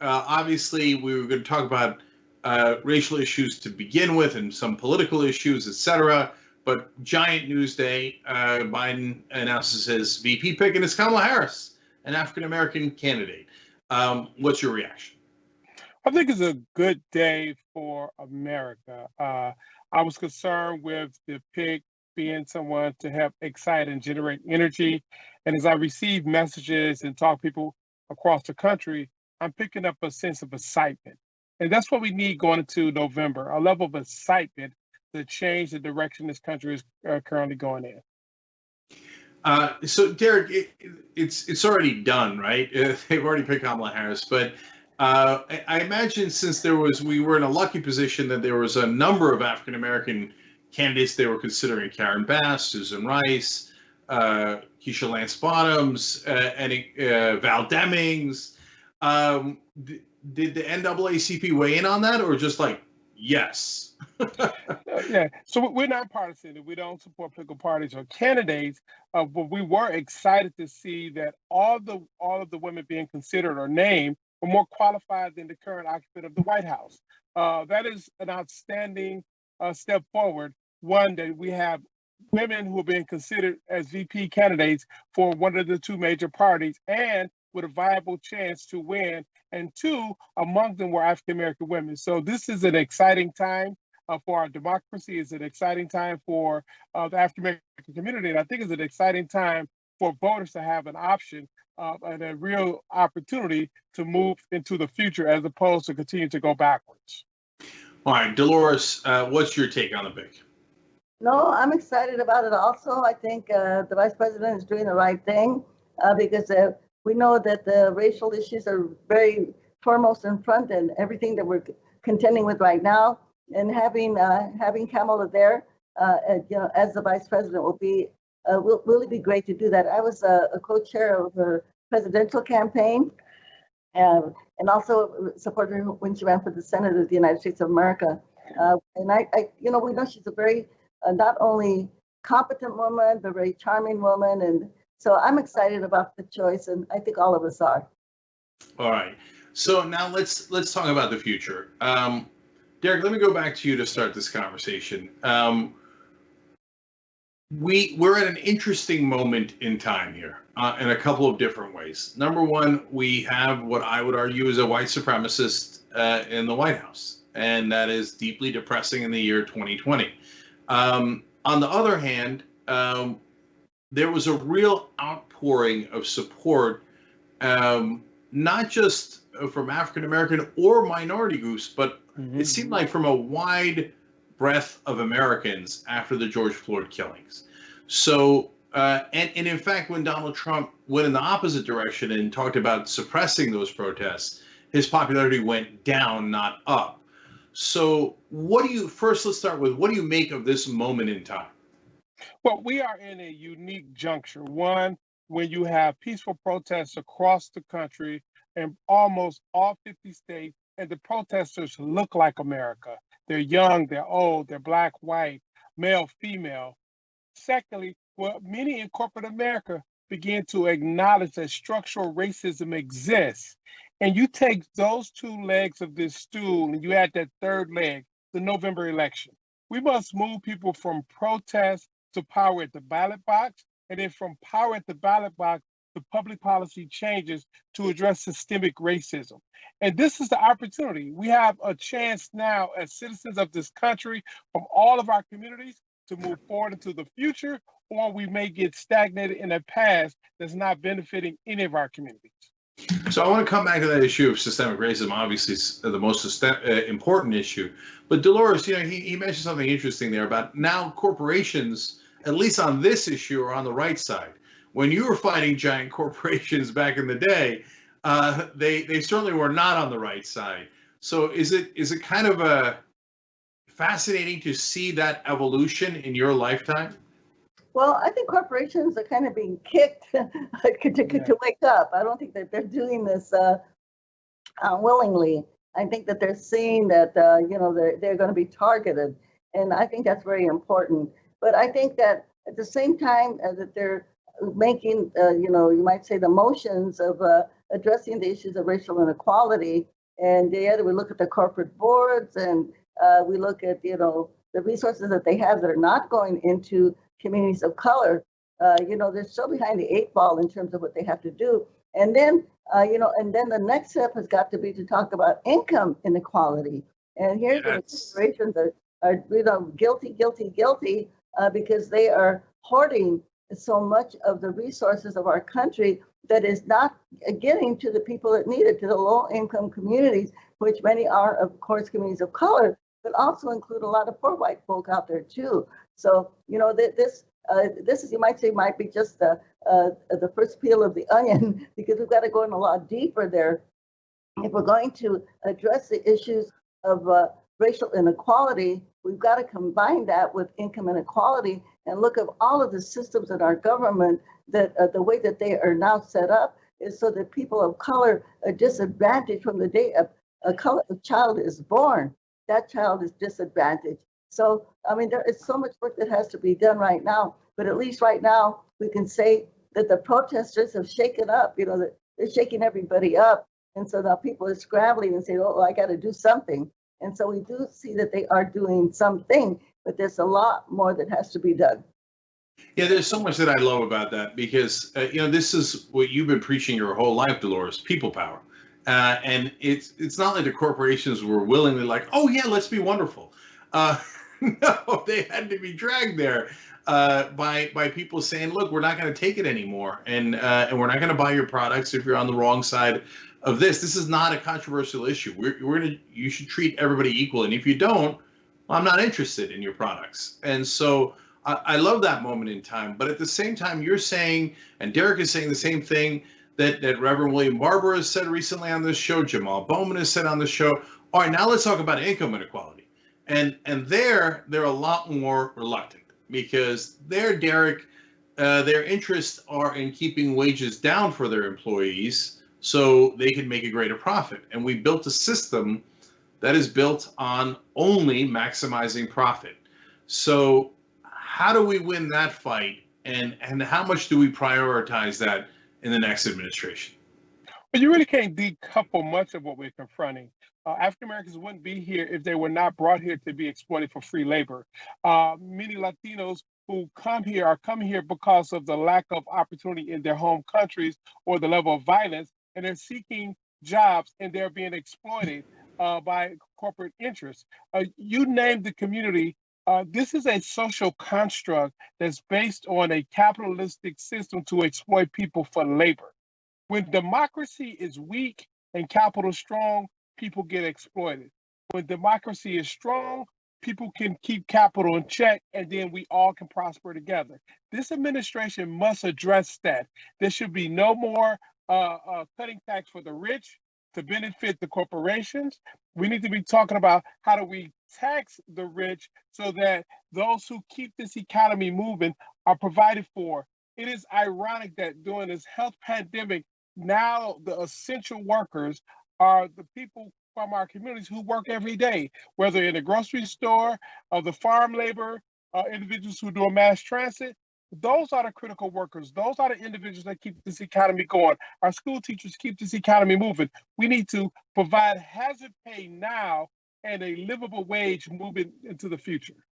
Obviously, we were going to talk about racial issues to begin with and some political issues, etc. But giant news day, Biden announces his VP pick, and it's Kamala Harris, an African-American candidate. What's your reaction? I think it's a good day for America. I was concerned with the pick being someone to help excite and generate energy. And as I receive messages and talk to people across the country, I'm picking up a sense of excitement. And that's what we need going into November, a level of excitement to change the direction this country is currently going in. So, Derrick, it's already done, right? They've already picked Kamala Harris, but I imagine since we were in a lucky position that there was a number of African American candidates they were considering: Karen Bass, Susan Rice, Keisha Lance Bottoms, and Val Demings. Did the NAACP weigh in on that, or just like yes? Yeah, so we're not partisan. We don't support political parties or candidates, but we were excited to see that all of the women being considered or named were more qualified than the current occupant of the White House. That is an outstanding step forward. One, that we have women who are being considered as VP candidates for one of the two major parties and with a viable chance to win. And two, among them were African American women. So this is an exciting time for our democracy. It's an exciting time for the African American community. And I think it's an exciting time for voters to have an option and a real opportunity to move into the future as opposed to continue to go backwards. All right, Dolores, what's your take on the pick? No, I'm excited about it also. I think the vice president is doing the right thing because we know that the racial issues are very foremost in front and everything that we're contending with right now. And having Kamala there, as the vice president will really be great to do that. I was a co-chair of her presidential campaign and also supported her when she ran for the Senate of the United States of America. And we know she's a very not only competent woman, but very charming woman. And so I'm excited about the choice, and I think all of us are. All right. So now let's talk about the future. Derrick, let me go back to you to start this conversation. We're at an interesting moment in time here in a couple of different ways. Number one, we have what I would argue is a white supremacist in the White House, and that is deeply depressing in the year 2020. On the other hand, there was a real outpouring of support, not just from African American or minority groups, but it seemed like from a wide breadth of Americans after the George Floyd killings. So, and in fact, when Donald Trump went in the opposite direction and talked about suppressing those protests, his popularity went down, not up. So let's start with, what do you make of this moment in time? Well, we are in a unique juncture. One, when you have peaceful protests across the country in almost all 50 states, and the protesters look like America. They're young, they're old, they're black, white, male, female. Secondly, many in corporate America begin to acknowledge that structural racism exists. And you take those two legs of this stool and you add that third leg, the November election. We must move people from protest to power at the ballot box, and then from power at the ballot box to public policy changes to address systemic racism. And this is the opportunity. We have a chance now as citizens of this country from all of our communities to move forward into the future, or we may get stagnated in a past that's not benefiting any of our communities. So I want to come back to that issue of systemic racism. Obviously, it's the most important issue. But Dolores, he mentioned something interesting there about now corporations, at least on this issue, are on the right side. When you were fighting giant corporations back in the day, they certainly were not on the right side. So is it kind of fascinating to see that evolution in your lifetime? Well, I think corporations are kind of being kicked to wake up. I don't think that they're doing this willingly. I think that they're seeing that they're going to be targeted, and I think that's very important. But I think that at the same time that they're making, you might say, the motions of addressing the issues of racial inequality. And the other, we look at the corporate boards, and we look at, the resources that they have that are not going into communities of color. They're still behind the eight ball in terms of what they have to do. And then, and then the next step has got to be to talk about income inequality. And here the corporations are, guilty, because they are hoarding so much of the resources of our country that is not getting to the people that need it, to the low-income communities, which many are, of course, communities of color, but also include a lot of poor white folk out there too. So, this is, you might say, might be just the first peel of the onion, because we've got to go in a lot deeper there. If we're going to address the issues of racial inequality, we've got to combine that with income inequality and look at all of the systems in our government that the way that they are now set up is so that people of color are disadvantaged from the day a child is born. That child is disadvantaged. So, I mean, there is so much work that has to be done right now, but at least right now we can say that the protesters have shaken up, that they're shaking everybody up. And so now people are scrambling and saying, oh, I got to do something. And so we do see that they are doing something, but there's a lot more that has to be done. Yeah, there's so much that I love about that, because, this is what you've been preaching your whole life, Dolores, people power. And it's not like the corporations were willingly like, oh, yeah, let's be wonderful. No, they had to be dragged there by people saying, look, we're not going to take it anymore. And we're not going to buy your products if you're on the wrong side of this. This is not a controversial issue. You should treat everybody equal. And if you don't, I'm not interested in your products. And so I love that moment in time. But at the same time, you're saying, and Derrick is saying the same thing that Reverend William Barber has said recently on this show, Jamal Bowman has said on the show. All right, now let's talk about income inequality. And they're a lot more reluctant, because Derrick, their interests are in keeping wages down for their employees so they can make a greater profit. And we built a system that is built on only maximizing profit. So how do we win that fight, and how much do we prioritize that in the next administration? But you really can't decouple much of what we're confronting. African Americans wouldn't be here if they were not brought here to be exploited for free labor. Many Latinos who come here are coming here because of the lack of opportunity in their home countries or the level of violence, and they're seeking jobs and they're being exploited by corporate interests. You named the community. This is a social construct that's based on a capitalistic system to exploit people for labor. When democracy is weak and capital strong, people get exploited. When democracy is strong, people can keep capital in check, and then we all can prosper together. This administration must address that. There should be no more cutting tax for the rich to benefit the corporations. We need to be talking about how do we tax the rich so that those who keep this economy moving are provided for. It is ironic that during this health pandemic, now the essential workers are the people from our communities who work every day, whether in the grocery store, the farm labor, individuals who do a mass transit. Those are the critical workers. Those are the individuals that keep this economy going. Our school teachers keep this economy moving. We need to provide hazard pay now and a livable wage moving into the future.